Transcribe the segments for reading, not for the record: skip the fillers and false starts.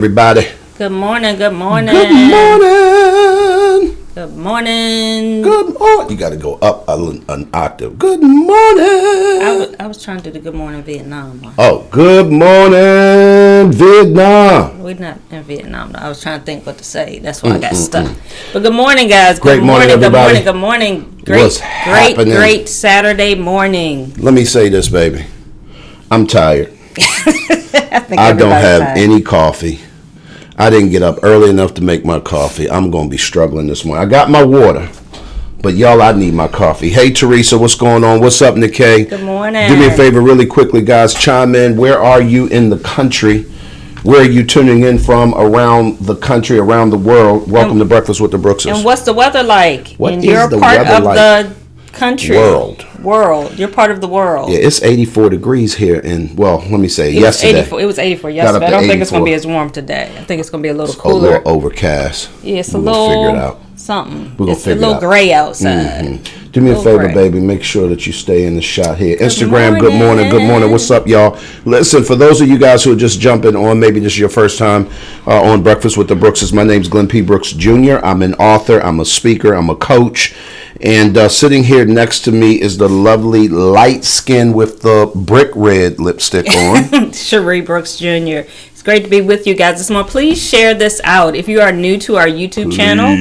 Everybody. Good morning, good morning. Good morning. Good morning. Good morning. You got to go up an octave. Good morning. I was trying to do the good morning Vietnam one. Oh, good morning, Vietnam. We're not in Vietnam, though. I was trying to think what to say. That's why I got stuck. But good morning, guys. Great morning, everybody. Good morning. What's happening? Great Saturday morning. Let me say this, baby. I'm tired. I don't have any coffee. I didn't get up early enough to make my coffee. I'm going to be struggling this morning. I got my water, but y'all, I need my coffee. Hey, Teresa, what's going on? What's up, Nikkei? Good morning. Do me a favor really quickly, guys. Chime in. Where are you in the country? Where are you tuning in from around the country, around the world? Welcome to Breakfast with the Brookses. And what's the weather like? What and is you're the part weather of like? The country. World. You're part of the world. Yeah, it's 84 degrees here in, well, let me say, It yesterday. was 84 yesterday. I don't think it's going to be as warm today. I think it's going to be a little cooler. A little overcast. Yeah, it's We're a little figure it out. Something. We're gonna It's a figure it little out. gray outside. Mm-hmm. Do me a favor, gray. baby. Make sure that you stay in the shot here. Instagram, morning. good morning. Good morning. What's up, y'all? Listen, for those of you guys who are just jumping on, maybe this is your first time on Breakfast with the Brookses. My name's Glenn P. Brooks Jr. I'm an author. I'm a speaker. I'm a coach. And sitting here next to me is the lovely light skin with the brick red lipstick on. Cherie Brooks Jr. It's great to be with you guys this morning. Please share this out. If you are new to our YouTube channel,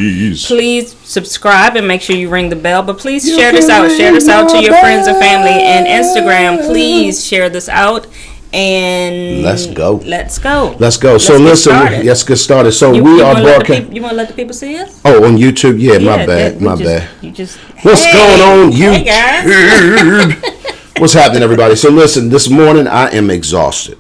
please subscribe and make sure you ring the bell. But please share this out. Share this out to your friends and family. And Instagram, please share this out. And let's go. So listen, let's get started. So we are broadcasting. You want to let the people see us? Oh, on YouTube? Yeah, my bad. What's going on, YouTube? Hey, guys. What's happening, everybody? So listen, this morning I am exhausted.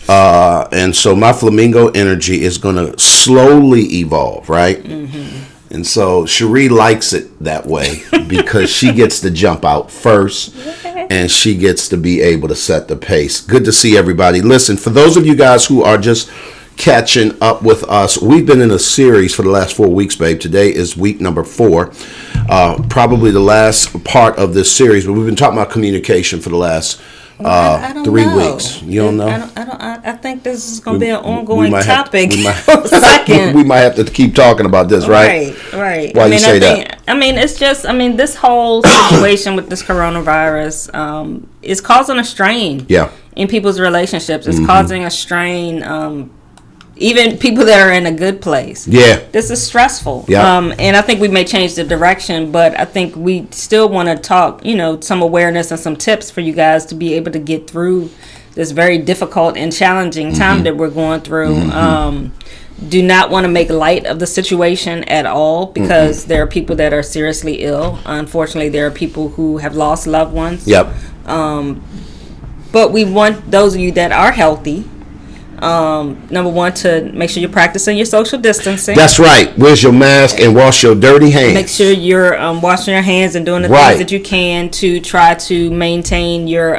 And so my flamingo energy is going to slowly evolve, right? Mm-hmm. And so Cherie likes it that way because she gets to jump out first and she gets to be able to set the pace. Good to see everybody. Listen, for those of you guys who are just catching up with us, we've been in a series for the last 4 weeks, babe. Today is week number 4, probably the last part of this series, but we've been talking about communication for the last I don't 3 know. You don't know? I think this is going to be an ongoing topic. We might have to keep talking about this, right? Right. Why you say that? It's just, this whole situation with this coronavirus is causing a strain in people's relationships. It's causing a strain even people that are in a good place. Yeah. This is stressful. Yeah. And I think we may change the direction, but I think we still want to talk, some awareness and some tips for you guys to be able to get through this very difficult and challenging time that we're going through. Do not want to make light of the situation at all because there are people that are seriously ill. Unfortunately, there are people who have lost loved ones. Yep. But we want those of you that are healthy, number one, to make sure you're practicing your social distancing. That's right. Where's your mask and wash your dirty hands? Make sure you're washing your hands and doing the things that you can to try to maintain your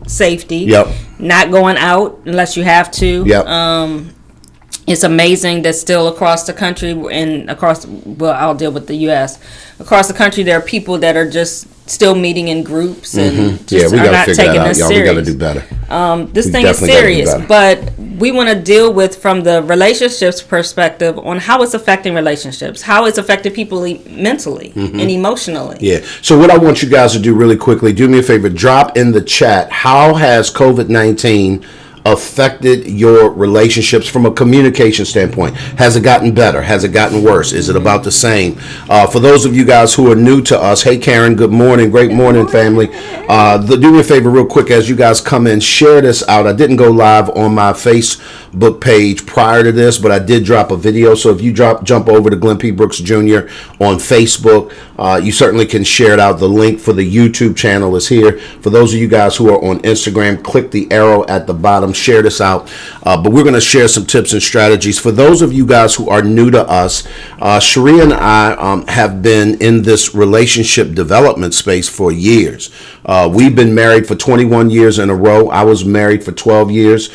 safety. Yep. Not going out unless you have to. Yep. It's amazing that still across the country and I'll deal with the U.S. Across the country, there are people that are just still meeting in groups and just are not taking this serious. We got to do better. This thing is serious, but we want to deal with from the relationships perspective on how it's affecting relationships, how it's affecting people mentally and emotionally. Yeah. So what I want you guys to do really quickly, do me a favor, drop in the chat, how has COVID-19 affected your relationships from a communication standpoint? Has it gotten better? Has it gotten worse? Is it about the same? For those of you guys who are new to us, hey Karen, good morning. Great morning, family. Do me a favor real quick as you guys come in, share this out. I didn't go live on my Facebook page prior to this, but I did drop a video. So if you jump over to Glenn P. Brooks Jr. on Facebook, you certainly can share it out. The link for the YouTube channel is here. For those of you guys who are on Instagram, click the arrow at the bottom. Share this out, but we're going to share some tips and strategies. For those of you guys who are new to us, Cherie and I have been in this relationship development space for years. We've been married for 21 years in a row. I was married for 12 years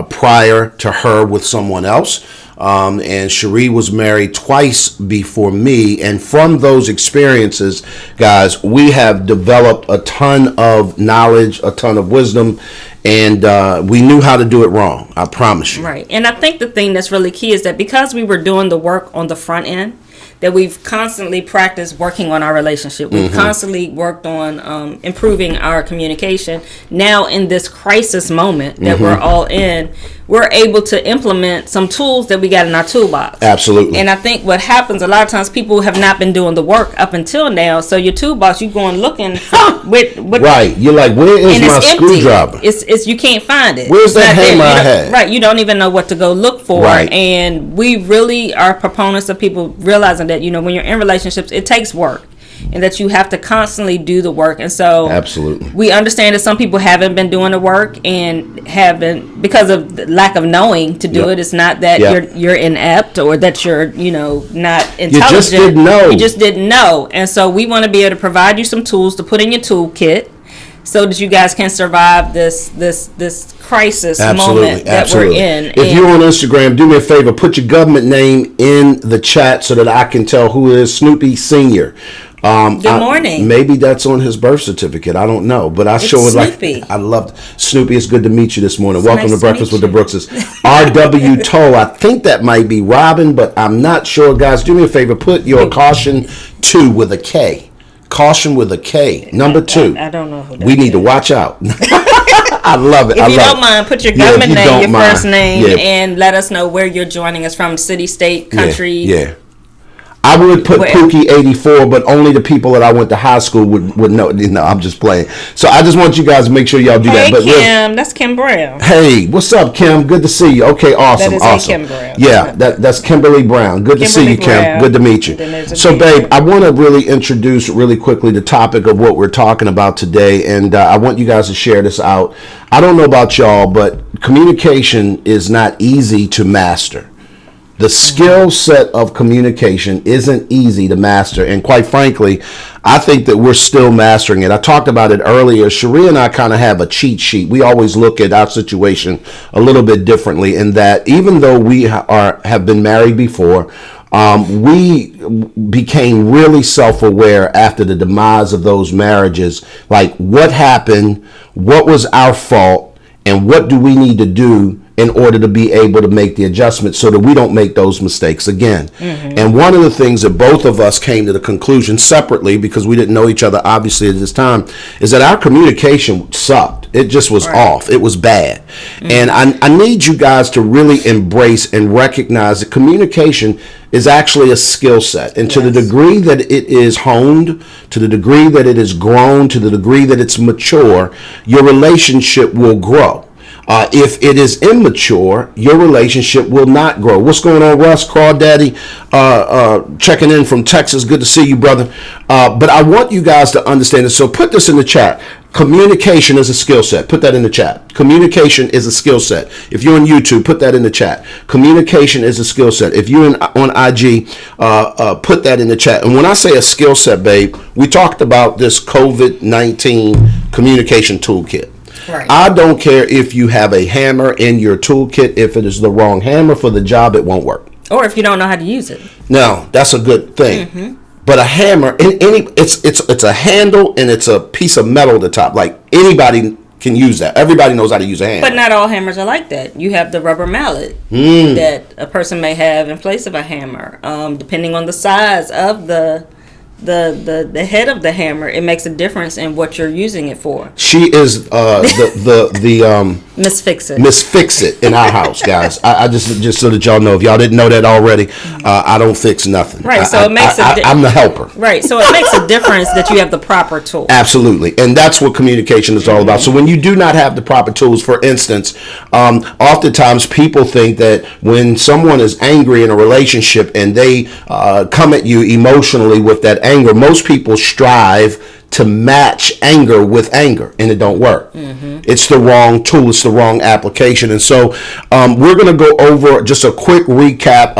prior to her with someone else. And Cherie was married twice before me. And from those experiences, guys, we have developed a ton of knowledge, a ton of wisdom, And we knew how to do it wrong. I promise you. Right. And I think the thing that's really key is that because we were doing the work on the front end, that we've constantly practiced working on our relationship. We've constantly worked on improving our communication. Now, in this crisis moment that we're all in, we're able to implement some tools that we got in our toolbox. Absolutely. And I think what happens a lot of times, people have not been doing the work up until now. So your toolbox, you going looking with right. You're like, where is my screwdriver? It's you can't find it. Where's that hammer I had? Right. You don't even know what to go look for. Right. And we really are proponents of people realizing that, when you're in relationships, it takes work. And that you have to constantly do the work. And so absolutely, we understand that some people haven't been doing the work and haven't, because of the lack of knowing to do it. It's not that you're inept or that you're not intelligent. You just didn't know. You just didn't know. And so we want to be able to provide you some tools to put in your toolkit so that you guys can survive this crisis moment that we're in. If you're on Instagram, do me a favor, put your government name in the chat so that I can tell who is Snoopy Senior. Good morning. Maybe that's on his birth certificate. I don't know, but I sure would like. I loved Snoopy. It's good to meet you this morning. Welcome to Breakfast with the Brookses. R.W. Toll. I think that might be Robin, but I'm not sure. Guys, do me a favor. Put your caution 2 with a K. Caution with a K. Number 2. I don't know who that We need to watch out. I love it. If you don't mind, put your government name, your first name, and let us know where you're joining us from. City, state, country. Yeah. I would put Pookie 84, but only the people that I went to high school would know. No, I'm just playing. So I just want you guys to make sure y'all do that. But Kim, that's Kim Brown. Hey, what's up, Kim? Good to see you. Okay, awesome, awesome. Kim Brown. Yeah, that's Kimberly Brown. Good to see you, Kim. Good to meet you. So, babe, I want to really introduce really quickly the topic of what we're talking about today, and I want you guys to share this out. I don't know about y'all, but communication is not easy to master. The skill set of communication isn't easy to master. And quite frankly, I think that we're still mastering it. I talked about it earlier. Cherie and I kind of have a cheat sheet. We always look at our situation a little bit differently in that even though we have been married before, we became really self-aware after the demise of those marriages. Like, what happened? What was our fault? And what do we need to do in order to be able to make the adjustments so that we don't make those mistakes again? And one of the things that both of us came to the conclusion separately, because we didn't know each other obviously at this time, is that our communication sucked. It just was off. It was bad. And I need you guys to really embrace and recognize that communication is actually a skill set. And to the degree that it is honed, to the degree that it is grown, to the degree that it's mature, your relationship will grow. If it is immature, your relationship will not grow. What's going on, Russ? Crawdaddy checking in from Texas. Good to see you, brother. But I want you guys to understand this. So put this in the chat. Communication is a skill set. Put that in the chat. Communication is a skill set. If you're on YouTube, put that in the chat. Communication is a skill set. If you're on IG, put that in the chat. And when I say a skill set, babe, we talked about this COVID-19 communication toolkit. Right. I don't care if you have a hammer in your toolkit. If it is the wrong hammer for the job, it won't work. Or if you don't know how to use it. No, that's a good thing. But a hammer, it's a handle and it's a piece of metal at the top. Like, anybody can use that. Everybody knows how to use a hammer. But not all hammers are like that. You have the rubber mallet that a person may have in place of a hammer. Depending on the size of the head of the hammer, it makes a difference in what you're using it for. She is the Miss Fix It. Miss Fix It in our house, guys. I just so that y'all know, if y'all didn't know that already, I don't fix nothing. Right, so it makes I'm the helper. Right, so it makes a difference that you have the proper tool. Absolutely, and that's what communication is all about. So when you do not have the proper tools, for instance, oftentimes people think that when someone is angry in a relationship and they come at you emotionally with that anger, most people strive to match anger with anger, and it don't work. It's the wrong tool. It's the wrong application. And so we're going to go over just a quick recap.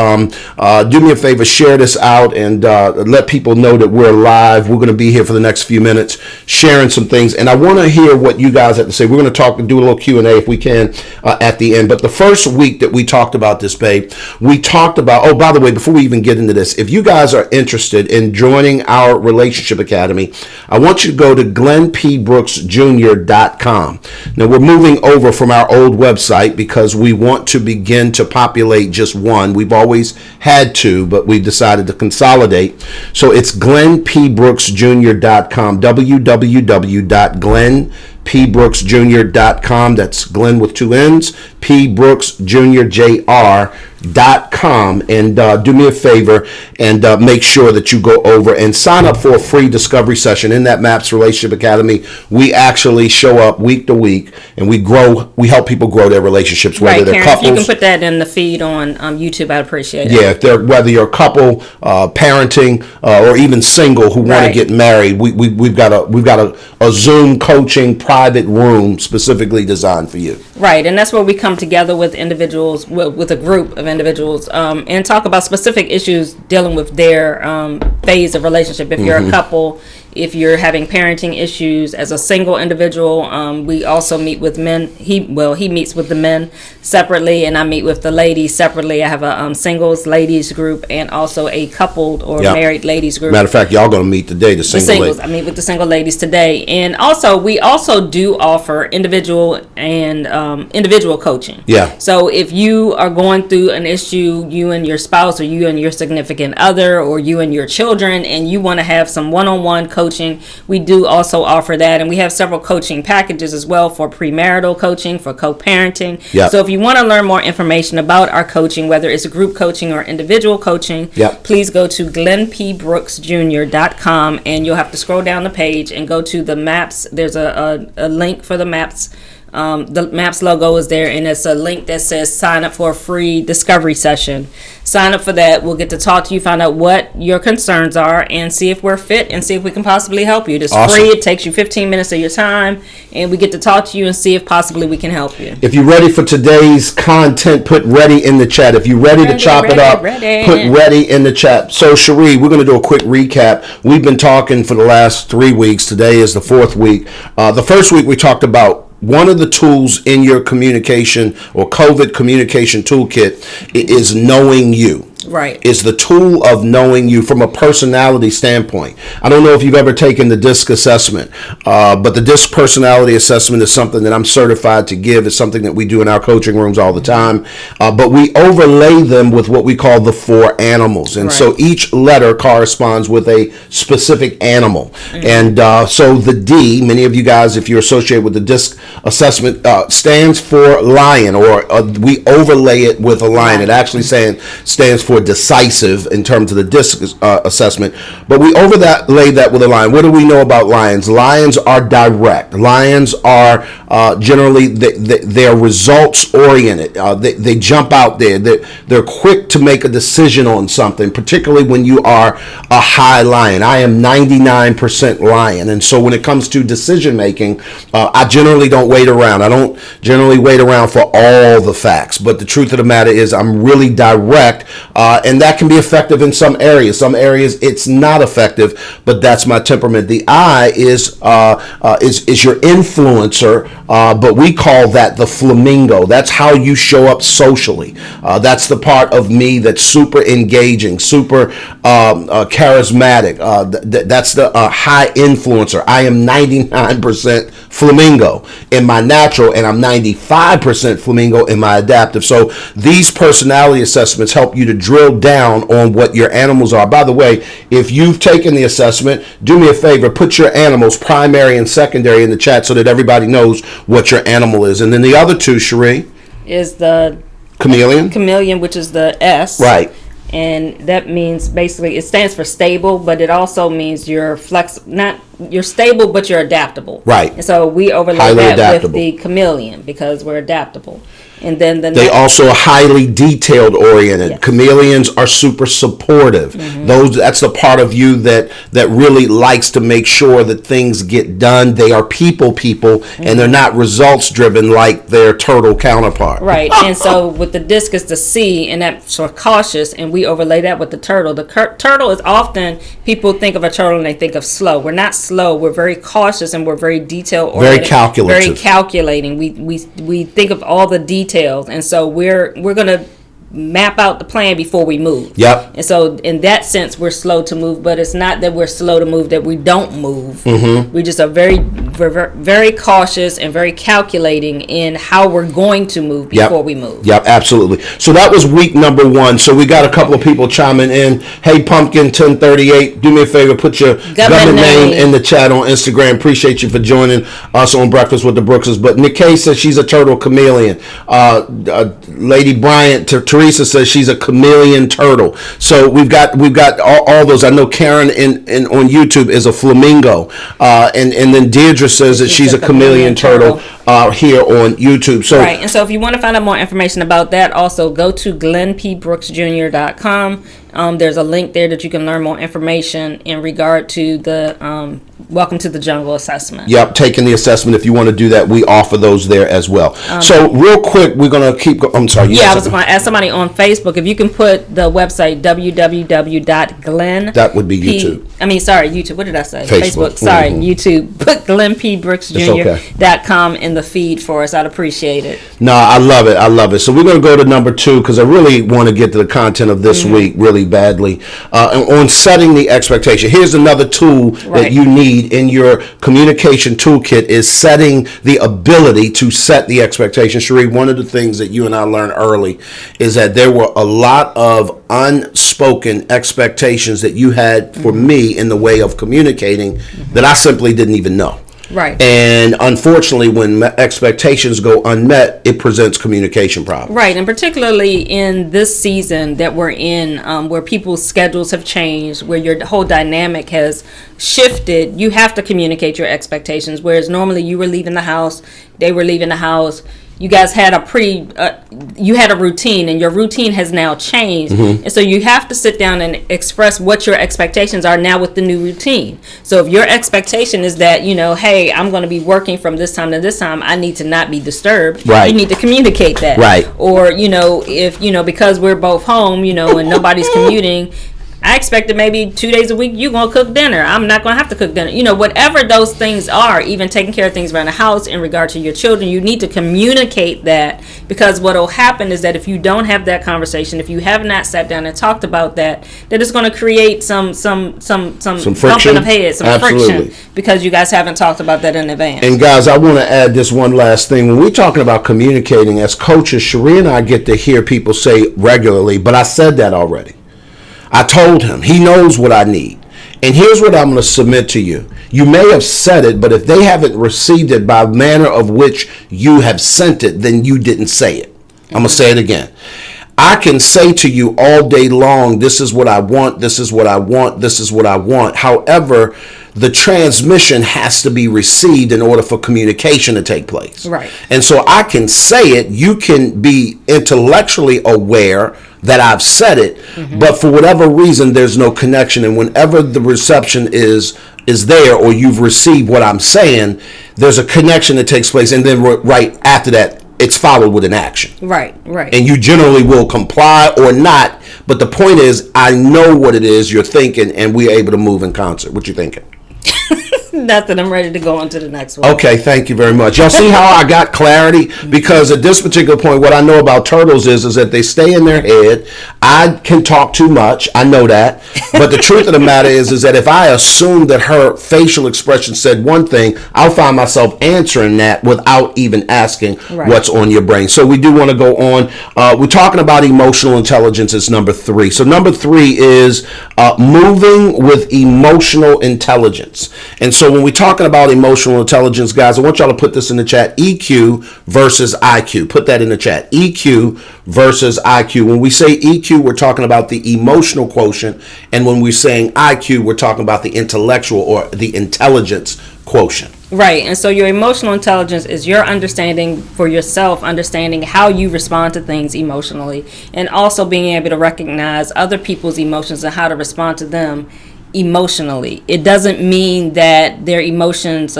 Do me a favor, share this out and let people know that we're live. We're going to be here for the next few minutes sharing some things, and I want to hear what you guys have to say. We're going to talk and do a little Q&A if we can at the end. But the first week that we talked about this, babe, we talked about, oh, by the way, before we even get into this, if you guys are interested in joining our Relationship Academy, I I want you to go to glennpbrooksjr.com. Now, we're moving over from our old website because we want to begin to populate just one. We've always had two, but we've decided to consolidate. So it's glennpbrooksjr.com, www.glennpbrooksjr.com. That's Glenn with two N's, P. Brooks Jr. Jr.com. And do me a favor and make sure that you go over and sign up for a free discovery session in that MAPS Relationship Academy. We actually show up week to week and we help people grow their relationships, whether they're Karen, couples. if you can put that in the feed on YouTube, I'd appreciate it. Yeah, whether you're a couple, parenting, or even single who want to get married, we've got a Zoom coaching private room specifically designed for you. Right, and that's where we come together with individuals, with a group of individuals, and talk about specific issues dealing with their phase of relationship. If you're a couple, if you're having parenting issues as a single individual, we also meet with men. He meets with the men separately, and I meet with the ladies separately. I have a singles ladies group and also a coupled or married ladies group. Matter of fact, y'all going to meet today, the singles. I meet with the single ladies today, and we also do offer individual and individual coaching. Yeah. So if you are going through an issue, you and your spouse, or you and your significant other, or you and your children, and you want to have some one-on-one coaching, we do also offer that, and we have several coaching packages as well for premarital coaching, for co-parenting. Yep. So if you want to learn more information about our coaching, whether it's group coaching or individual coaching, please go to glennpbrooksjr.com, and you'll have to scroll down the page and go to the MAPS. There's a link for the MAPS. The MAPS logo is there, and it's a link that says sign up for a free discovery session. Sign up for that. We'll get to talk to you, find out what your concerns are, and see if we're fit and see if we can possibly help you. It's awesome. Free. It takes you 15 minutes of your time, and we get to talk to you and see if possibly we can help you. If you're ready for today's content, put ready in the chat. If you're ready to chop it up, put ready in the chat. So, Cherie, we're going to do a quick recap. We've been talking for the last 3 weeks. Today is the fourth week. The first week we talked about one of the tools in your communication or COVID communication toolkit is knowing you. Right. Is the tool of knowing you from a personality standpoint. I don't know if you've ever taken the DISC assessment, but the DISC personality assessment is something that I'm certified to give. It's something that we do in our coaching rooms all the time. But we overlay them with what we call the 4 animals. And so each letter corresponds with a specific animal. And so the D, many of you guys, if you're associated with the DISC assessment, stands for lion, or we overlay it with a lion. It actually stands for decisive in terms of the DISC assessment, but we overlay that with a lion. What do we know about lions? Lions are direct. Lions are generally they're results oriented. They jump out there. They're quick to make a decision on something, particularly when you are a high lion. I am 99% lion, and so when it comes to decision making, I generally don't wait around. I don't generally wait around for all the facts, but the truth of the matter is I'm really direct. And that can be effective in some areas. Some areas it's not effective, but that's my temperament. The I is your influencer, but we call that the flamingo. That's how you show up socially. That's the part of me that's super engaging, super charismatic. That's the high influencer. I am 99% flamingo in my natural, and I'm 95% flamingo in my adaptive. So these personality assessments help you to drill down on what your animals are. By the way, if you've taken the assessment, do me a favor, put your animals, primary and secondary, in the chat so that everybody knows what your animal is. And then the other two, Cherie, is the chameleon, which is the S. Right. And that means basically it stands for stable, but it also means you're you're stable, but you're adaptable. Right. And so we overlay that with the chameleon because we're adaptable. And then they also are highly detailed oriented. Yes. Chameleons are super supportive. Mm-hmm. That's the part of you that really likes to make sure that things get done. They are people, and they're not results driven like their turtle counterpart. Right. And so with the DISC is the C, and that's sort of cautious, and we overlay that with the turtle. The turtle is often, people think of a turtle and they think of slow. We're not slow. We're very cautious, and we're very detail oriented. Very calculative. Very calculating. We think of all the details, and so we're going to map out the plan before we move. Yep. And so in that sense, we're slow to move, but it's not that we're slow to move that we don't move. We just are very cautious and very calculating in how we're going to move before we move. Yep, absolutely. So that was week number 1. So we got a couple of people chiming in. Hey, Pumpkin 1038, do me a favor, put your government name in the chat on Instagram. Appreciate you for joining us on Breakfast with the Brookses. But Nikkei says she's a turtle chameleon. Lady Bryant, Teresa says she's a chameleon turtle. So we've got all those. I know Karen on YouTube is a flamingo, and then Deirdre says that she's a chameleon turtle here on YouTube. So right, and so if you want to find out more information about that, also go to glennpbrooksjr.com. There's a link there that you can learn more information in regard to the Welcome to the Jungle assessment. Yep, taking the assessment. If you want to do that, we offer those there as well. So real quick, we're going to keep I'm sorry. I was going to ask somebody on Facebook if you can put the website www.glenn. That would be YouTube. YouTube. What did I say? Facebook. Sorry, YouTube. Put glennpbrooksjr.com in the feed for us. I'd appreciate it. No, I love it. So we're going to go to number 2 because I really want to get to the content of this week really badly. On setting the expectation. Here's another tool that you need in your communication toolkit is setting the ability to set the expectation. Cherie, one of the things that you and I learned early is that there were a lot of unspoken expectations that you had for me in the way of communicating that I simply didn't even know. Right. And unfortunately, when expectations go unmet, it presents communication problems. Right. And particularly in this season that we're in, where people's schedules have changed, where your whole dynamic has shifted, you have to communicate your expectations. Whereas normally you were leaving the house, they were leaving the house. You guys had you had a routine, and your routine has now changed. And so you have to sit down and express what your expectations are now with the new routine. So if your expectation is that, hey, I'm going to be working from this time to this time, I need to not be disturbed. Right. You need to communicate that. Right. Or, if, because we're both home, and nobody's commuting, I expected maybe 2 days a week you're going to cook dinner. I'm not going to have to cook dinner. Whatever those things are, even taking care of things around the house in regard to your children, you need to communicate that, because what will happen is that if you don't have that conversation, if you have not sat down and talked about that it's going to create some bumping of heads, some friction, because you guys haven't talked about that in advance. And guys, I want to add this one last thing. When we're talking about communicating as coaches, Cherie and I get to hear people say regularly, but I said that already. I told him. He knows what I need. And here's what I'm going to submit to you. You may have said it, but if they haven't received it by manner of which you have sent it, then you didn't say it. I'm going to say it again. I can say to you all day long, this is what I want, this is what I want, this is what I want. However, the transmission has to be received in order for communication to take place. Right. And so I can say it, you can be intellectually aware that I've said it, but for whatever reason, there's no connection. And whenever the reception is there, or you've received what I'm saying, there's a connection that takes place. And then right after that, it's followed with an action. Right. And you generally will comply or not. But the point is, I know what it is you're thinking, and we're able to move in concert. What you thinking? Nothing. I'm ready to go on to the next one. Okay, thank you very much. Y'all see how I got clarity? Because at this particular point, what I know about turtles is that they stay in their head. I can talk too much. I know that. But the truth of the matter is that if I assume that her facial expression said one thing, I'll find myself answering that without even asking what's on your brain. So we do want to go on. We're talking about emotional intelligence. It's number 3. So number 3 is moving with emotional intelligence. And so when we're talking about emotional intelligence, guys, I want y'all to put this in the chat. EQ versus IQ. Put that in the chat. EQ versus IQ. When we say EQ, we're talking about the emotional quotient. And when we're saying IQ, we're talking about the intellectual or the intelligence quotient. Right. And so your emotional intelligence is your understanding for yourself, understanding how you respond to things emotionally, and also being able to recognize other people's emotions and how to respond to them emotionally. It doesn't mean that their emotions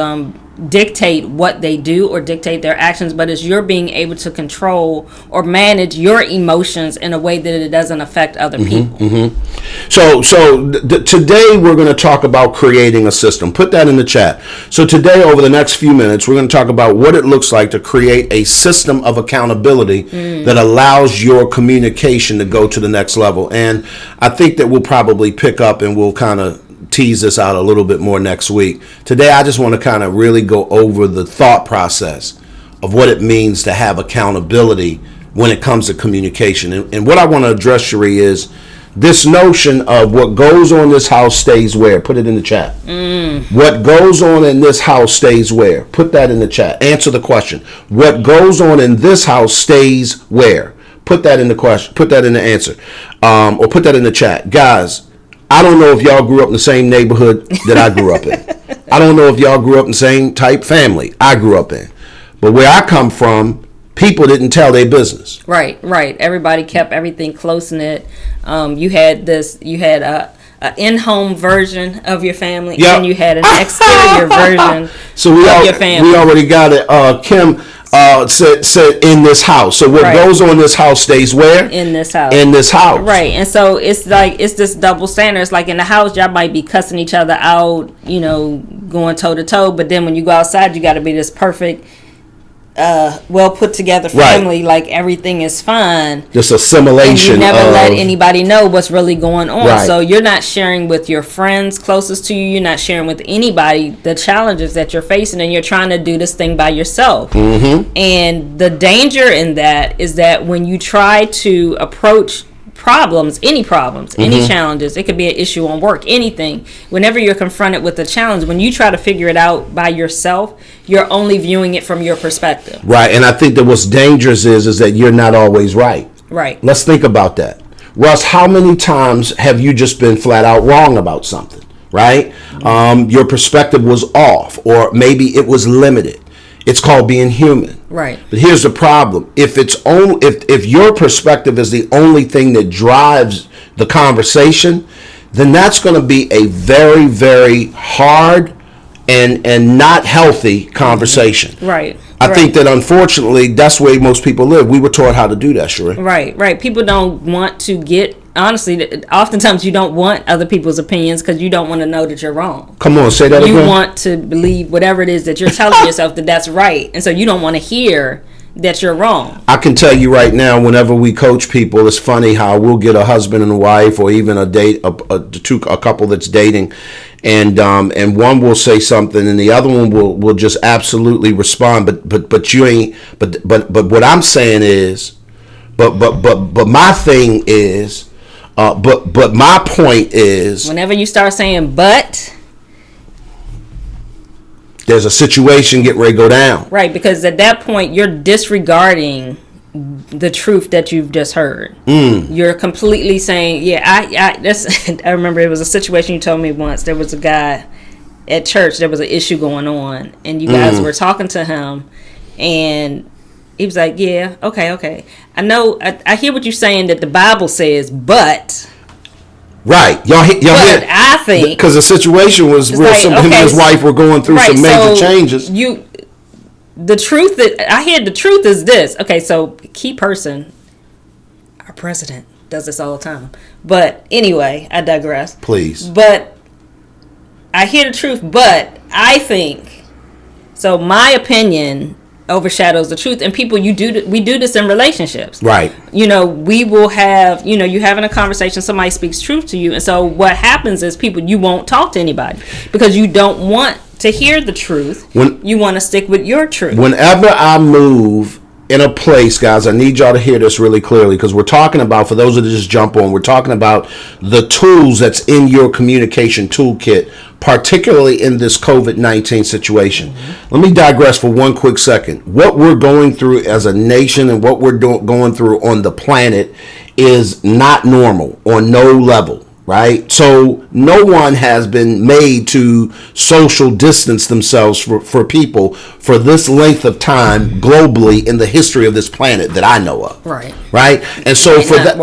dictate what they do or dictate their actions, but it's you're being able to control or manage your emotions in a way that it doesn't affect other people. Today we're going to talk about creating a system. Put that in the chat. So today, over the next few minutes, we're going to talk about what it looks like to create a system of accountability that allows your communication to go to the next level. And I think that we'll probably pick up and we'll kind of tease this out a little bit more next week. Today, I just want to kind of really go over the thought process of what it means to have accountability when it comes to communication. And what I want to address, Cherie, is this notion of what goes on in this house stays where. Put it in the chat. What goes on in this house stays where. Put that in the chat. Answer the question. What goes on in this house stays where. Put that in the question. Put that in the answer. Or put that in the chat. Guys, I don't know if y'all grew up in the same neighborhood that I grew up in. I don't know if y'all grew up in the same type family I grew up in. But where I come from, people didn't tell their business. Right. Everybody kept everything close-knit. You had a in-home version of your family, and you had an exterior version of your family. We already got it. Kim said in this house. So what goes on in this house stays where? In this house. In this house. Right. And so it's this double standard. It's like in the house, y'all might be cussing each other out, going toe to toe. But then when you go outside, you got to be this perfect, well put together family, like everything is fine. Just assimilation. And you never let anybody know what's really going on. Right. So you're not sharing with your friends closest to you. You're not sharing with anybody the challenges that you're facing, and you're trying to do this thing by yourself. Mm-hmm. And the danger in that is that when you try to approach any challenges, it could be an issue on work, anything. Whenever you're confronted with a challenge, when you try to figure it out by yourself, you're only viewing it from your perspective. Right, and I think that what's dangerous is that you're not always right. Right. Let's think about that. Russ, how many times have you just been flat out wrong about something, right? Your perspective was off, or maybe it was limited. It's called being human. Right. But here's the problem. If your perspective is the only thing that drives the conversation, then that's going to be a very, very hard and not healthy conversation. Right. I think that unfortunately that's the way most people live. We were taught how to do that, Sheree. Right. People don't want to honestly, oftentimes you don't want other people's opinions because you don't want to know that you're wrong. Come on, say that again. You want to believe whatever it is that you're telling yourself that's right. And so you don't want to hear that you're wrong. I can tell you right now, whenever we coach people, it's funny how we'll get a husband and a wife, or even a couple that's dating, and one will say something and the other one will just absolutely respond. But you ain't. But what I'm saying is, but my thing is. But my point is, whenever you start saying "but," there's a situation getting ready to go down. Right, because at that point you're disregarding the truth that you've just heard. You're completely saying, "Yeah, I remember it was a situation you told me once. There was a guy at church. There was an issue going on, and you guys were talking to him, and he was like, yeah, okay. I know, I hear what you're saying that the Bible says, but. Right. Y'all but I think. Because the situation was real simple. Him and his wife were going through some major changes. The truth is this. Okay, so key person, our president does this all the time. But anyway, I digress. Please. But I hear the truth, but I think, so my opinion overshadows the truth, and people, we do this in relationships, right? We will have, you having a conversation, somebody speaks truth to you, and so what happens is you won't talk to anybody because you don't want to hear the truth. You want to stick with your truth. Whenever I move in a place, guys, I need y'all to hear this really clearly, because we're talking about, for those that just jump on, we're talking about the tools that's in your communication toolkit, particularly in this COVID-19 situation. Let me digress for one quick second. What we're going through as a nation and what we're going through on the planet is not normal on no level. Right? So no one has been made to social distance themselves for people for this length of time globally in the history of this planet that I know of. Right. Right? And so for that,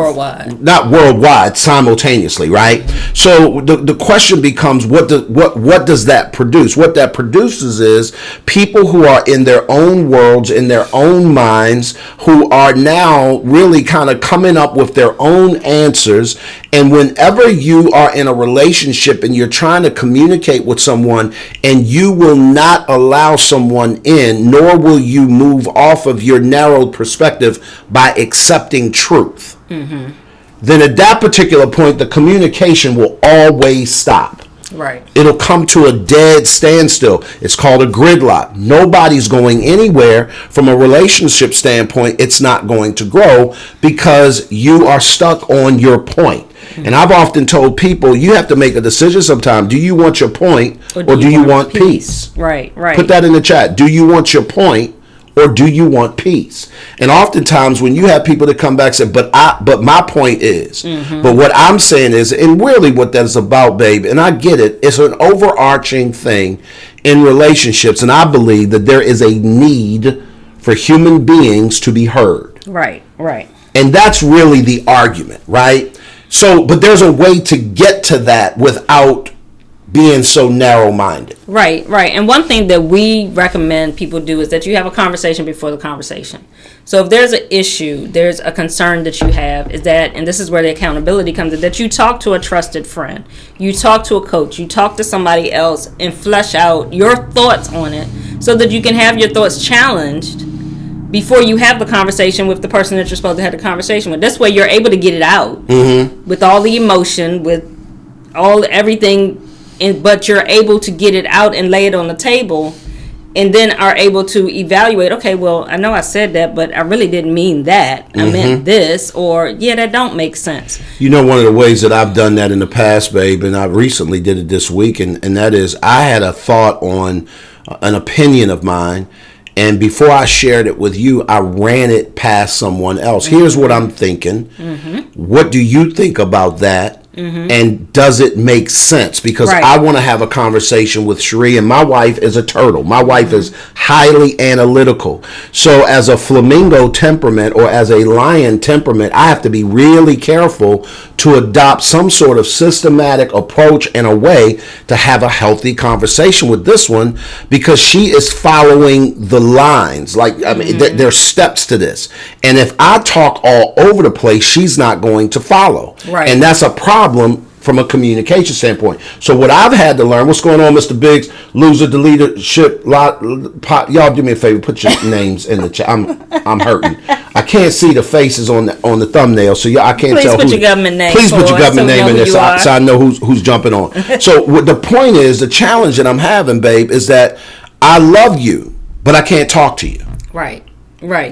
not worldwide, simultaneously, right? So the question becomes, what does that produce? What that produces is people who are in their own worlds, in their own minds, who are now really kind of coming up with their own answers. And whenever you are in a relationship and you're trying to communicate with someone and you will not allow someone in, nor will you move off of your narrowed perspective by accepting truth, then at that particular point, the communication will always stop. Right. It'll come to a dead standstill. It's called a gridlock. Nobody's going anywhere. From a relationship standpoint, it's not going to grow because you are stuck on your point. And I've often told people, you have to make a decision sometime. Do you want your point or do you want peace? Right. Put that in the chat. Do you want your point or do you want peace? And oftentimes when you have people that come back and say, but my point is, but what I'm saying is, and really what that is about, babe, and I get it, it's an overarching thing in relationships. And I believe that there is a need for human beings to be heard. Right. And that's really the argument, right? So, but there's a way to get to that without being so narrow-minded. Right. And one thing that we recommend people do is that you have a conversation before the conversation. So if there's an issue, there's a concern that you have, is that, and this is where the accountability comes in, that you talk to a trusted friend, you talk to a coach, you talk to somebody else and flesh out your thoughts on it so that you can have your thoughts challenged before you have the conversation with the person that you're supposed to have the conversation with. This way you're able to get it out with all the emotion, with everything, but you're able to get it out and lay it on the table, and then are able to evaluate, okay, well, I know I said that, but I really didn't mean that. I meant this, or, that don't make sense. You know, one of the ways that I've done that in the past, babe, and I recently did it this week, and that is I had a thought on an opinion of mine, and before I shared it with you, I ran it past someone else. Here's what I'm thinking. What do you think about that? And does it make sense? Because I want to have a conversation with Cherie, and my wife is a turtle. My wife is highly analytical. So as a flamingo temperament or as a lion temperament, I have to be really careful to adopt some sort of systematic approach and a way to have a healthy conversation with this one, because she is following the lines. Like, I mean, there's steps to this. And if I talk all over the place, she's not going to follow. Right. And that's a problem from a communication standpoint. So what I've had to learn, what's going on, Mr. Biggs, loser, the leadership, y'all do me a favor, put your names in the chat. I'm hurting. I can't see the faces on the thumbnail, so I can't tell. Please put your government name. Please put your government name in there so I know who's jumping on. So what the point is, the challenge that I'm having, babe, is that I love you, but I can't talk to you. Right.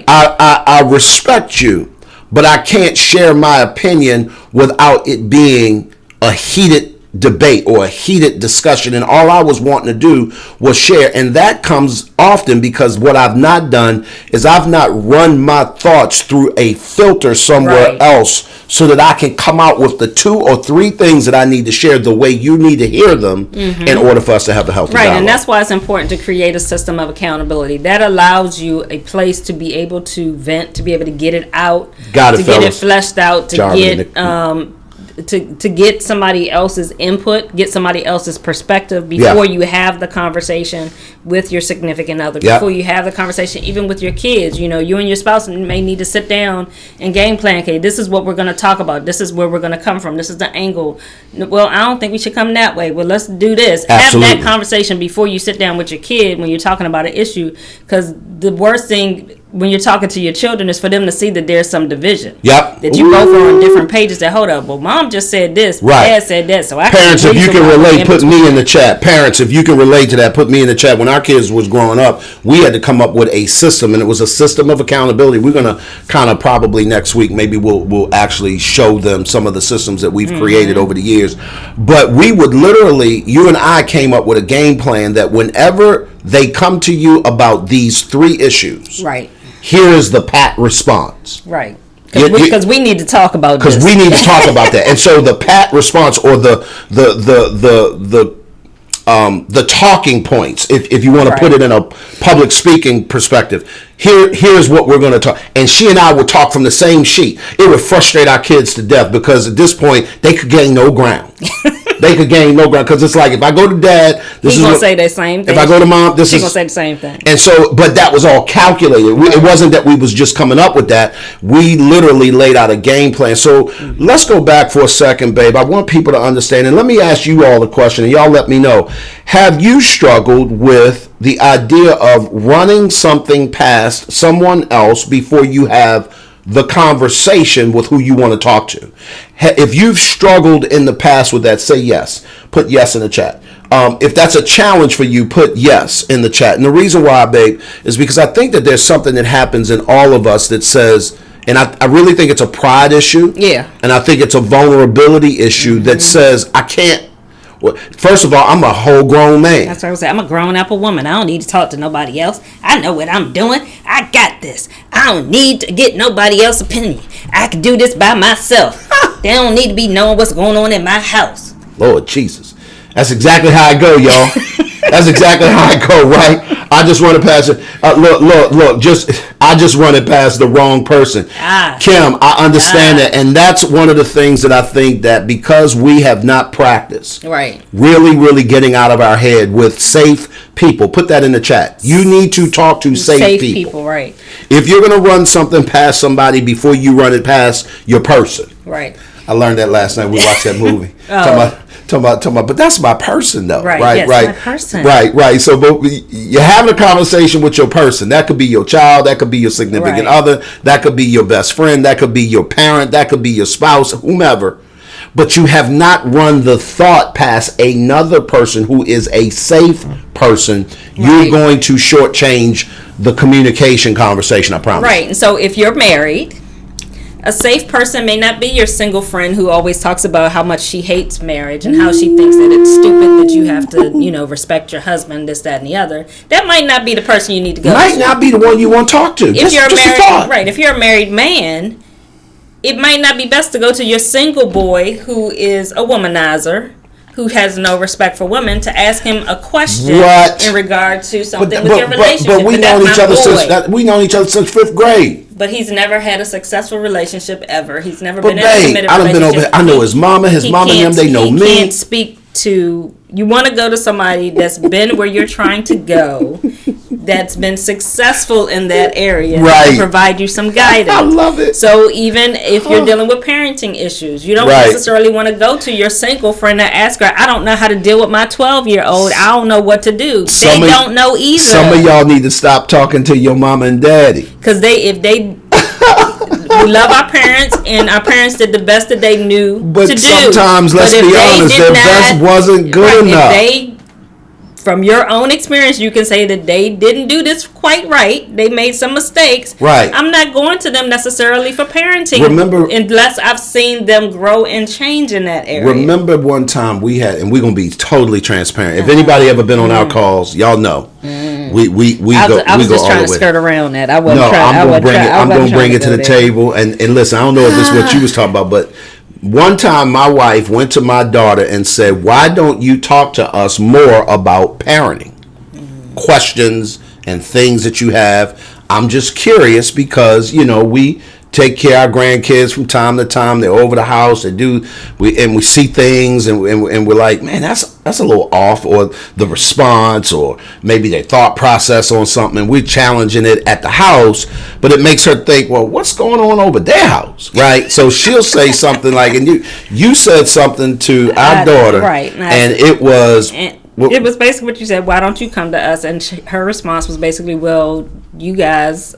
I respect you, but I can't share my opinion without it being a heated debate or a heated discussion. And all I was wanting to do was share. And that comes often because what I've not done is I've not run my thoughts through a filter somewhere else so that I can come out with the 2 or 3 things that I need to share the way you need to hear them in order for us to have a healthy dialogue. And that's why it's important to create a system of accountability that allows you a place to be able to vent, to be able to get it out, get it fleshed out, to get somebody else's input, get somebody else's perspective before you have the conversation with your significant other, before you have the conversation even with your kids. You know, you and your spouse may need to sit down and game plan, okay, this is what we're going to talk about, this is where we're going to come from, this is the angle. Well, I don't think we should come that way, well, let's do this. Absolutely. Have that conversation before you sit down with your kid when you're talking about an issue, because the worst thing when you're talking to your children is for them to see that there's some division. That you both are on different pages. That, hold up, well, mom just said this, dad said that, so I Parents, if you can relate, put me in the chat. Parents, if you can relate to that, put me in the chat. When our kids was growing up, we had to come up with a system, and it was a system of accountability. We're going to kind of probably next week, maybe we'll actually show them some of the systems that we've created over the years. But we would literally, you and I came up with a game plan that whenever they come to you about these 3 issues, here is the pat response. Because we need to talk about this. Because we need to talk about that. And so the pat response, or the talking points, if you want to put it in a public speaking perspective, here's what we're going to talk. And she and I would talk from the same sheet. It would frustrate our kids to death because at this point they could gain no ground. they could gain no ground, because it's like if I go to dad, he's gonna say the same thing. If I go to mom, she's gonna say the same thing. And so, but that was all calculated. It wasn't that we was just coming up with that. We literally laid out a game plan. So let's go back for a second, babe. I want people to understand, and let me ask you all a question, and y'all let me know. Have you struggled with the idea of running something past someone else before you have the conversation with who you want to talk to? If you've struggled in the past with that, say yes. Put yes in the chat. If that's a challenge for you, put yes in the chat. And the reason why, babe, is because I think that there's something that happens in all of us that says, and I really think it's a pride issue. Yeah. And I think it's a vulnerability issue that says, I can't. Well, first of all, I'm a whole grown man. That's what I was saying. I'm a grown apple woman. I don't need to talk to nobody else. I know what I'm doing. I got this. I don't need to get nobody else's opinion. I can do this by myself. They don't need to be knowing what's going on in my house. Lord Jesus. That's exactly how I go, y'all. That's exactly how I go, right? I just run it past it. Look. I just run it past the wrong person. Kim, I understand that. And that's one of the things that I think that because we have not practiced really getting out of our head with safe people. Put that in the chat. You need to talk to safe people. Right. If you're going to run something past somebody before you run it past your person. Right. I learned that last night. We watched that movie. Talking about, but that's my person though, right? Yes, my person. Right. So, but you're having a conversation with your person. That could be your child. That could be your significant other. That could be your best friend. That could be your parent. That could be your spouse, whomever. But you have not run the thought past another person who is a safe person. You're going to shortchange the communication conversation. I promise. Right. And so, if you're married, a safe person may not be your single friend who always talks about how much she hates marriage and how she thinks that it's stupid that you have to, respect your husband, this, that, and the other. That might not be the person you need to go to. Might not be the one you want to talk to. If you're a married man, it might not be best to go to your single boy who is a womanizer, who has no respect for women, to ask him a question in regard to something with your relationship. But we know each other since fifth grade. But he's never had a successful relationship ever. He's never been in a committed relationship. I know his mama and them, they know me. He can't speak to, you want to go to somebody that's been where you're trying to go, that's been successful in that area, and provide you some guidance. I love it. So even if you're dealing with parenting issues, you don't necessarily want to go to your single friend and ask her, I don't know how to deal with my 12-year-old. I don't know what to do. They don't know either. Some of y'all need to stop talking to your mama and daddy. Because we love our parents, and our parents did the best that they knew to do. But sometimes, let's be honest, their best wasn't good enough. From your own experience, you can say that they didn't do this quite right. They made some mistakes. Right. I'm not going to them necessarily for parenting. Unless I've seen them grow and change in that area. Remember one time we had, and we're going to be totally transparent. If anybody ever been on our calls, y'all know. I was just trying to skirt around that. I'm going to bring it to the table. And listen, I don't know if this is what you was talking about, but one time my wife went to my daughter and said, why don't you talk to us more about parenting? Questions and things that you have. I'm just curious because, we take care of our grandkids from time to time. They're over the house. We see things and we're like, man, that's a little off, or the response, or maybe their thought process on something. And we're challenging it at the house, but it makes her think, well, what's going on over their house, right? So she'll say something like, and you said something to our daughter, and it was. It was basically what you said. Why don't you come to us? And her response was basically, well, you guys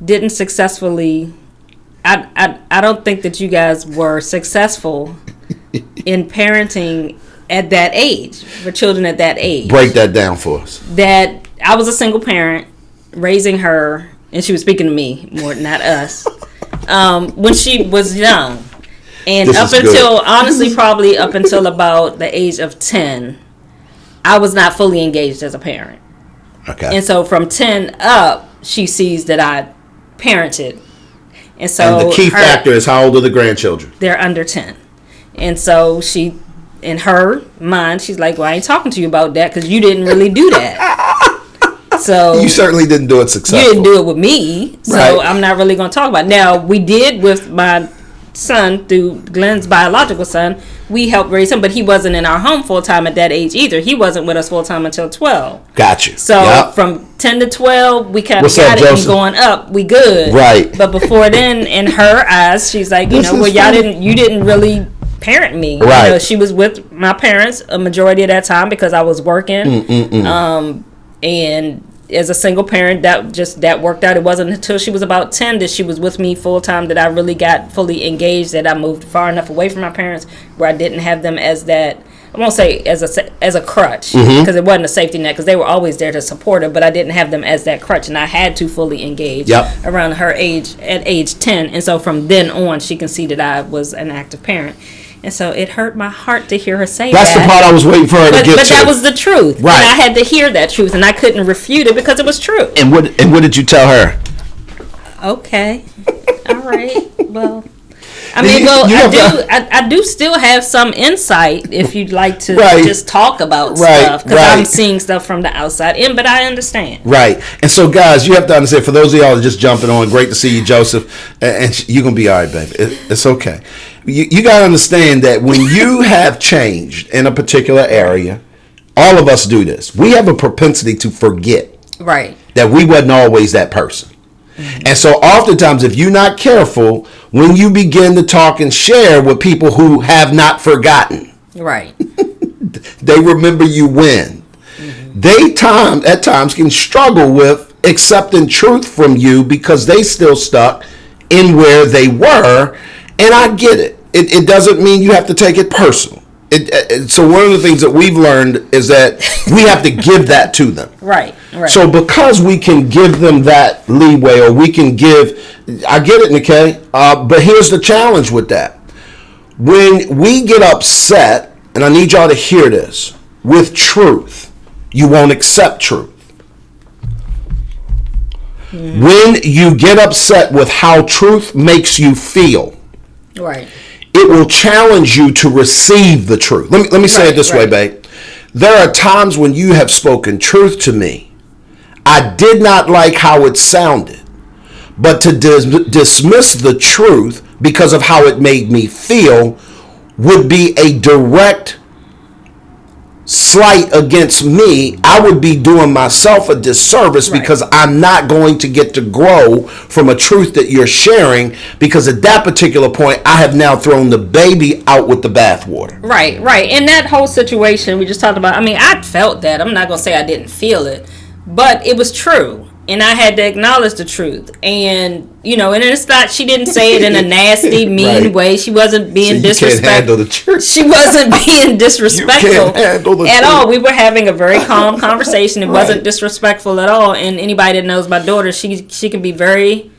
didn't successfully. I don't think that you guys were successful in parenting at that age, for children at that age. Break that down for us. That I was a single parent raising her, and she was speaking to me more, not us, when she was young. And probably up until about the age of 10, I was not fully engaged as a parent. Okay. And so from 10 up, she sees that I parented. And so the key factor is, how old are the grandchildren? They're under 10. And so she, in her mind, she's like, well, I ain't talking to you about that because you didn't really do that. So you certainly didn't do it successfully. You didn't do it with me. So I'm not really going to talk about it. Now, we did with my son, through Glenn's biological son, we helped raise him, but he wasn't in our home full time at that age either. He wasn't with us full time until 12. Gotcha. So from 10 to 12, we kind of got it, and going up, we good. Right. But before then, in her eyes, she's like, you didn't really parent me. Right. You know, she was with my parents a majority of that time because I was working. And as a single parent, that worked out. It wasn't until she was about 10 that she was with me full time that I really got fully engaged, that I moved far enough away from my parents where I didn't have them as that, I won't say as a crutch, because it wasn't a safety net, because they were always there to support her, but I didn't have them as that crutch, and I had to fully engage around her age, at age 10. And so from then on, she can see that I was an active parent. And so it hurt my heart to hear her say That's that. That's the part I was waiting for her to get to. But that was the truth. Right. And I had to hear that truth, and I couldn't refute it because it was true. And what did you tell her? Okay. All right. Well, I do still have some insight if you'd like to just talk about stuff, because I'm seeing stuff from the outside in, but I understand. Right. And so, guys, you have to understand, for those of y'all just jumping on, great to see you, Joseph, and you're going to be all right, baby. It's okay. You got to understand that when you have changed in a particular area, all of us do this. We have a propensity to forget that we wasn't always that person. And so oftentimes, if you're not careful, when you begin to talk and share with people who have not forgotten, they remember you when. They at times can struggle with accepting truth from you because they still stuck in where they were. And I get it. It doesn't mean you have to take it personal. So one of the things that we've learned is that we have to give that to them. Right. So because we can give them that leeway, or we can give, I get it, Nikkei, but here's the challenge with that. When we get upset, and I need y'all to hear this, with truth, you won't accept truth. When you get upset with how truth makes you feel, it will challenge you to receive the truth. Let me say it this way, babe. There are times when you have spoken truth to me. I did not like how it sounded, but to dismiss the truth because of how it made me feel would be a direct slight against me. I would be doing myself a disservice because I'm not going to get to grow from a truth that you're sharing, because at that particular point I have now thrown the baby out with the bathwater. Right. In that whole situation we just talked about, I felt that. I'm not going to say I didn't feel it, but it was true. And I had to acknowledge the truth. And, and it's not, she didn't say it in a nasty, mean way. She wasn't being disrespectful. She wasn't being disrespectful at all. We were having a very calm conversation. It wasn't disrespectful at all. And anybody that knows my daughter, she can be very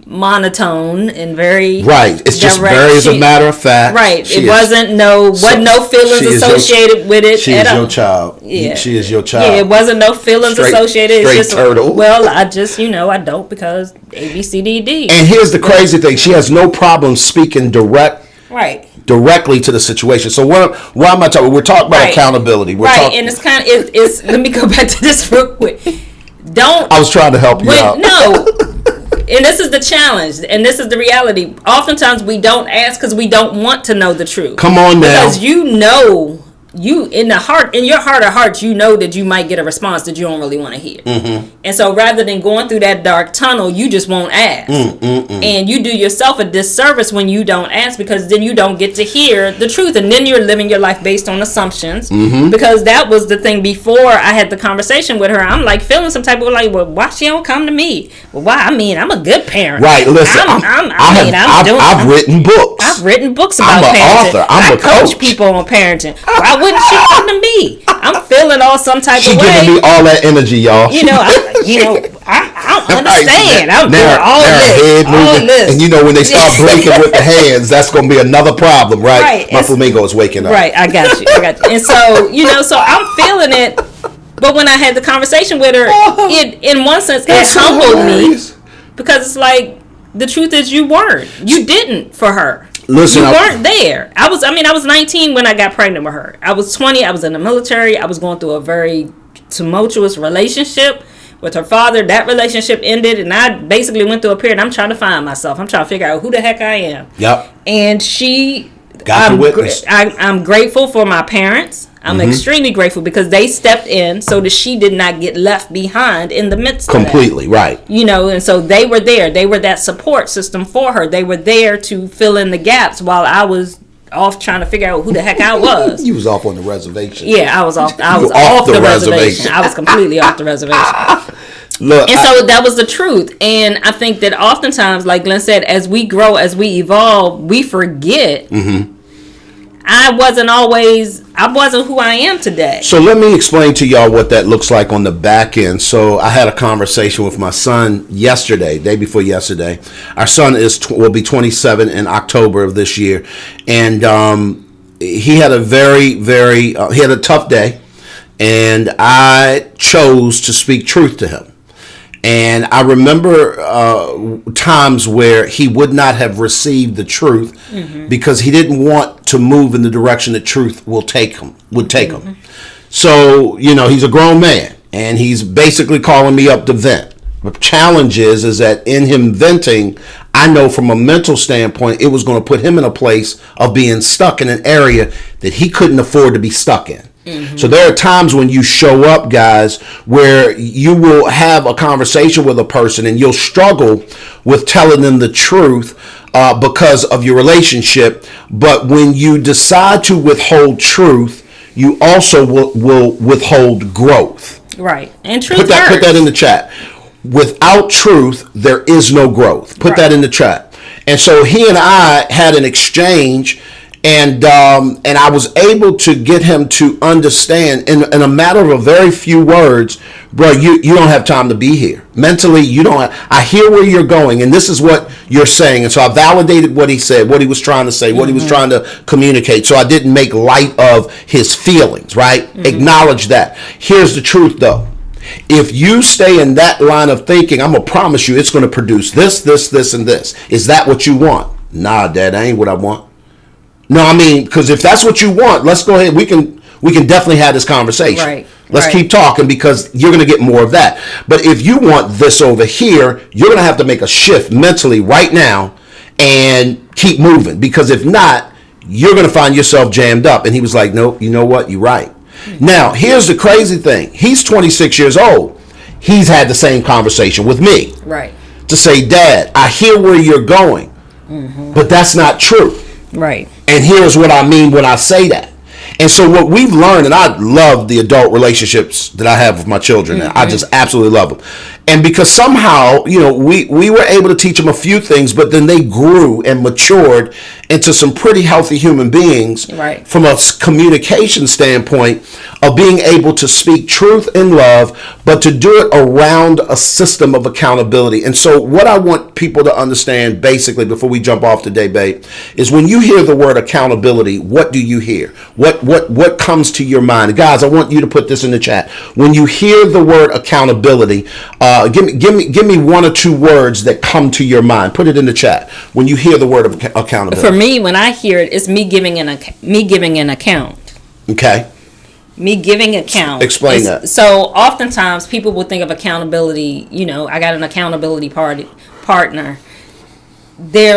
monotone and very it's just direct. Very as a matter of fact, it wasn't no feelings associated with it. She is your child. She is your child. It wasn't no feelings associated. It's just turtle. Well, I just I don't, because A B C D D. And here's the crazy thing: she has no problem speaking directly to the situation. So why am I talking? We're talking about accountability. And it's kind of it's. Let me go back to this real quick. I was trying to help you out. No. And this is the challenge, and this is the reality. Oftentimes we don't ask because we don't want to know the truth. Come on now. Because in your heart of hearts, you know that you might get a response that you don't really want to hear. And so rather than going through that dark tunnel, you just won't ask. And you do yourself a disservice when you don't ask, because then you don't get to hear the truth. And then you're living your life based on assumptions. Because that was the thing before I had the conversation with her. I'm like feeling some type of well, why she don't come to me? Well, why? I'm a good parent. Right, listen. I've written books. I've written books about parenting. I'm an author. I'm a coach. Coach people on parenting. Why wouldn't she come to me? I'm feeling all some type of way. She giving me all that energy, y'all. I don't understand. I'm doing all this. And when they start blinking with the hands, that's going to be another problem, right? My flamingo is waking up. Right, I got you. And so, so I'm feeling it. But when I had the conversation with her, it, in one sense, it humbled me, because it's like, the truth is you didn't for her. Listen, you weren't there. I was 19 when I got pregnant with her. I was 20. I was in the military. I was going through a very tumultuous relationship with her father. That relationship ended, and I basically went through a period. I'm trying to find myself. I'm trying to figure out who the heck I am. Yep. And she got the witness. I'm grateful for my parents. I'm extremely grateful because they stepped in so that she did not get left behind in the midst completely, of that. Right. You know, and so they were there. They were that support system for her. They were there to fill in the gaps while I was off trying to figure out who the heck I was. You was off on the reservation. Yeah, I was off. I was off the reservation. I was completely off the reservation. Look, so that was the truth. And I think that oftentimes, like Glenn said, as we grow, as we evolve, we forget. I wasn't who I am today. So let me explain to y'all what that looks like on the back end. So I had a conversation with my son yesterday, day before yesterday. Our son will be 27 in October of this year. And he had a he had a tough day. And I chose to speak truth to him. And I remember times where he would not have received the truth because he didn't want to move in the direction that truth would take him. So, you know, he's a grown man and he's basically calling me up to vent. The challenge is that in him venting, I know from a mental standpoint, it was going to put him in a place of being stuck in an area that he couldn't afford to be stuck in. So there are times when you show up, guys, where you will have a conversation with a person and you'll struggle with telling them the truth because of your relationship. But when you decide to withhold truth, you also will withhold growth. Right. And truth put that in the chat. Without truth, there is no growth. Put that in the chat. And so he and I had an exchange. And I was able to get him to understand in a matter of a very few words, bro, you don't have time to be here. Mentally, you don't I hear where you're going, and this is what you're saying. And so I validated what he said, what he was trying to say, what he was trying to communicate. So I didn't make light of his feelings, right? Acknowledge that. Here's the truth, though. If you stay in that line of thinking, I'm going to promise you it's going to produce this, and this. Is that what you want? Nah, Dad, that ain't what I want. No, I mean, because if that's what you want, let's go ahead. We can definitely have this conversation. Right. Let's keep talking because you're going to get more of that. But if you want this over here, you're going to have to make a shift mentally right now and keep moving. Because if not, you're going to find yourself jammed up. And he was like, no, you know what? You're right. Now, here's the crazy thing. He's 26 years old. He's had the same conversation with me. Right. To say, Dad, I hear where you're going, but that's not true. Right. And here's what I mean when I say that. And so what we've learned, and I love the adult relationships that I have with my children. I just absolutely love them. And because somehow, you know, we were able to teach them a few things, but then they grew and matured into some pretty healthy human beings from a communication standpoint of being able to speak truth in love, but to do it around a system of accountability. And so what I want people to understand basically before we jump off today, babe, is when you hear the word accountability, what do you hear? What comes to your mind? Guys, I want you to put this in the chat. When you hear the word accountability, give me one or two words that come to your mind. Put it in the chat. When you hear the word of accountability. For me, when I hear it, it's me giving an account. Okay. Me giving account. Explain that. So oftentimes people will think of accountability, you know, I got an accountability partner.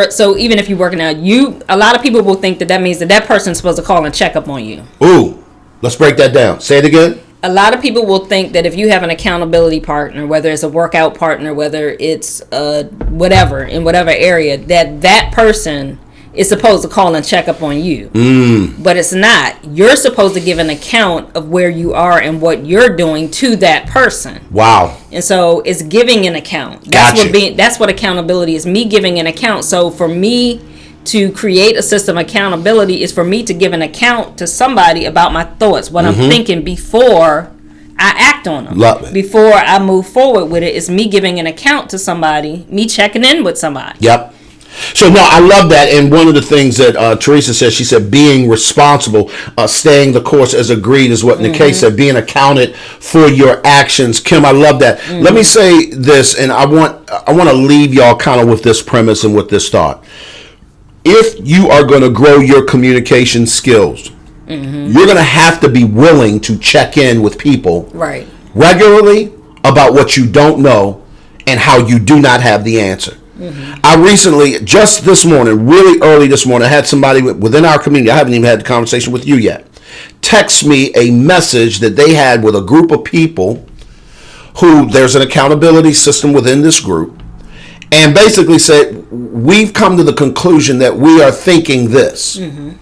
So even if you're working out, a lot of people will think that means that person's supposed to call and check up on you. Ooh, let's break that down. Say it again. A lot of people will think that if you have an accountability partner, whether it's a workout partner, whether it's whatever, in whatever area, that person is supposed to call and check up on you. But it's not. You're supposed to give an account of where you are and what you're doing to that person. Wow. And so it's giving an account. That's what accountability is, me giving an account. So for me to create a system of accountability is for me to give an account to somebody about my thoughts, what I'm thinking before I act on them. Love it. Before I move forward with it, it's me giving an account to somebody, me checking in with somebody. Yep. So, no, I love that. And one of the things that Teresa said, she said, being responsible, staying the course as agreed is what Nikkei said, being accounted for your actions. Kim, I love that. Let me say this, and I want to leave y'all kind of with this premise and with this thought. If you are going to grow your communication skills, you're going to have to be willing to check in with people regularly, about what you don't know and how you do not have the answer. I recently, just this morning, really early this morning, I had somebody within our community, I haven't even had the conversation with you yet, text me a message that they had with a group of people who there's an accountability system within this group, and basically said, we've come to the conclusion that we are thinking this. And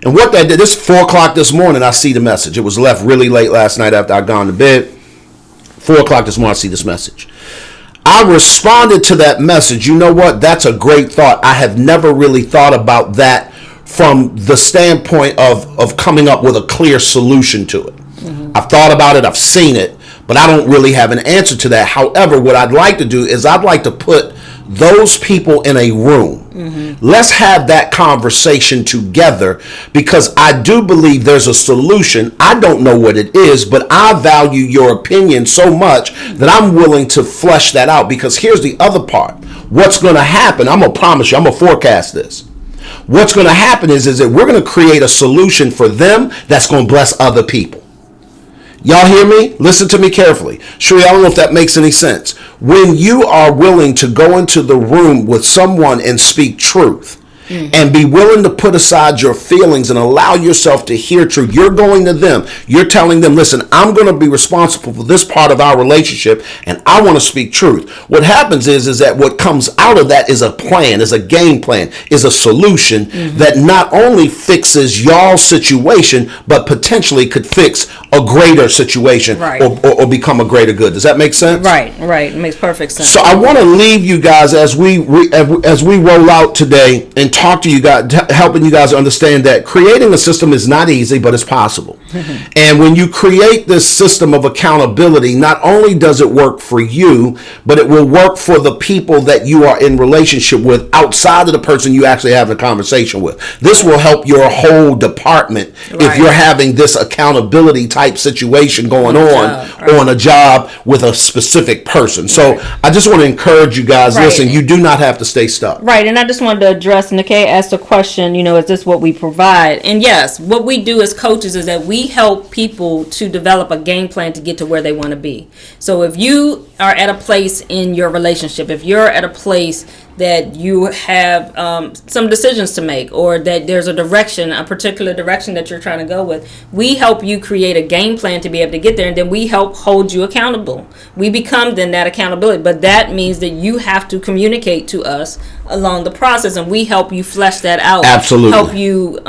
what that did, this 4 o'clock this morning, I see the message. It was left really late last night after I'd gone to bed. 4 o'clock this morning, I see this message. I responded to that message. You know what? That's a great thought. I have never really thought about that from the standpoint of coming up with a clear solution to it. I've thought about it. I've seen it, but I don't really have an answer to that. However, what I'd like to do is I'd like to put those people in a room. Let's have that conversation together, because I do believe there's a solution. I don't know what it is, but I value your opinion so much that I'm willing to flesh that out. Because here's the other part. What's going to happen, I'm going to promise you, I'm going to forecast this. What's going to happen is that we're going to create a solution for them that's going to bless other people. Y'all hear me? Listen to me carefully. Sure, I don't know if that makes any sense. When you are willing to go into the room with someone and speak truth, and be willing to put aside your feelings and allow yourself to hear truth, you're going to them. You're telling them, listen, I'm going to be responsible for this part of our relationship, and I want to speak truth. What happens is that what comes out of that is a plan, is a game plan, is a solution that not only fixes y'all's situation, but potentially could fix a greater situation, or become a greater good. Does that make sense? Right. It makes perfect sense. So I want to leave you guys as we roll out today and talk to you guys, helping you guys understand that creating a system is not easy, but it's possible. And when you create this system of accountability, not only does it work for you, but it will work for the people that you are in relationship with outside of the person you actually have a conversation with. This will help your whole department if you're having this accountability type situation going on a job with a specific person. So I just want to encourage you guys, listen, you do not have to stay stuck. Right, and I just wanted to address, Nikkei asked the question, is this what we provide? And yes, what we do as coaches is that we help people to develop a game plan to get to where they want to be. So if you are at a place in your relationship, if you're at a place that you have some decisions to make, or that there's a particular direction that you're trying to go with, we help you create a game plan to be able to get there, and then we help hold you accountable. We become then that accountability, but that means that you have to communicate to us along the process, and we help you flesh that out. Absolutely. Help you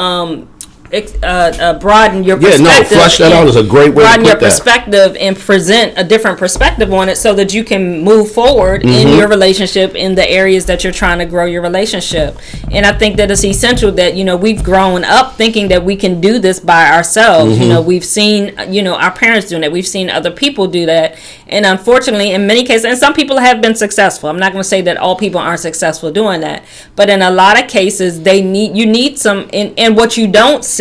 broaden your perspective. Flesh that out is a great way to put that. Broaden your perspective and present a different perspective on it, so that you can move forward in your relationship in the areas that you're trying to grow your relationship. And I think that it's essential that we've grown up thinking that we can do this by ourselves. We've seen our parents doing it. We've seen other people do that, and unfortunately, in many cases, and some people have been successful. I'm not going to say that all people aren't successful doing that, but in a lot of cases, you need some. And what you don't see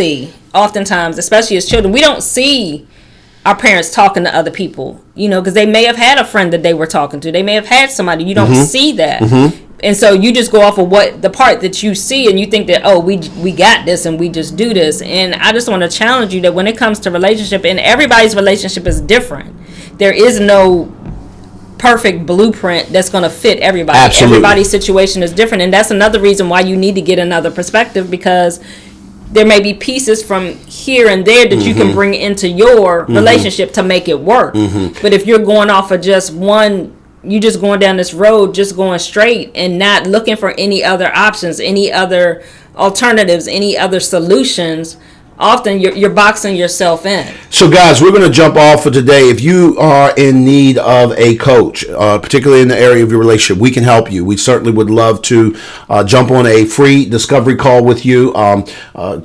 oftentimes, especially as children, we don't see our parents talking to other people, because they may have had a friend that they were talking to. They may have had somebody. You don't see that. And so you just go off of what the part that you see, and you think that, we got this and we just do this. And I just want to challenge you that when it comes to relationship, and everybody's relationship is different. There is no perfect blueprint that's going to fit everybody. Absolutely. Everybody's situation is different, and that's another reason why you need to get another perspective, because there may be pieces from here and there that you can bring into your relationship to make it work. But if you're going off of just one, you just going down this road, just going straight and not looking for any other options, any other alternatives, any other solutions, often you're boxing yourself in. So guys, we're going to jump off for today. If you are in need of a coach, particularly in the area of your relationship, we can help you. We certainly would love to jump on a free discovery call with you.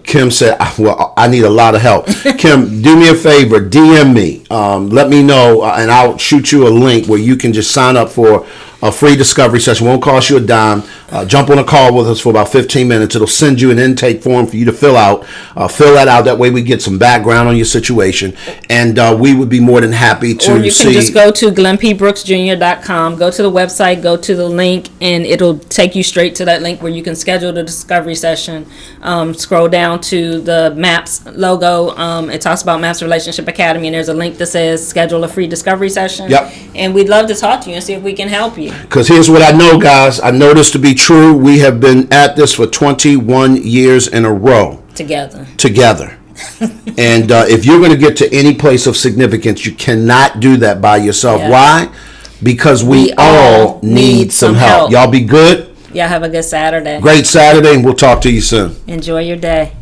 Kim said, well, I need a lot of help. Kim, do me a favor, DM me. Let me know, and I'll shoot you a link where you can just sign up for a free discovery session. Won't cost you a dime. Jump on a call with us for about 15 minutes. It'll send you an intake form for you to fill out. Fill that out. That way we get some background on your situation. And we would be more than happy to see. Or you can just go to glennpbrooksjr.com, go to the website, go to the link, and it'll take you straight to that link where you can schedule the discovery session. Scroll down to the MAPS logo. It talks about MAPS Relationship Academy, and there's a link that says schedule a free discovery session. Yep. And we'd love to talk to you and see if we can help you. Because here's what I know, guys. I know this to be true. We have been at this for 21 years in a row. Together. And if you're going to get to any place of significance, you cannot do that by yourself. Yeah. Why? Because we all need some help. Y'all be good. Y'all have a good Saturday. Great Saturday, and we'll talk to you soon. Enjoy your day.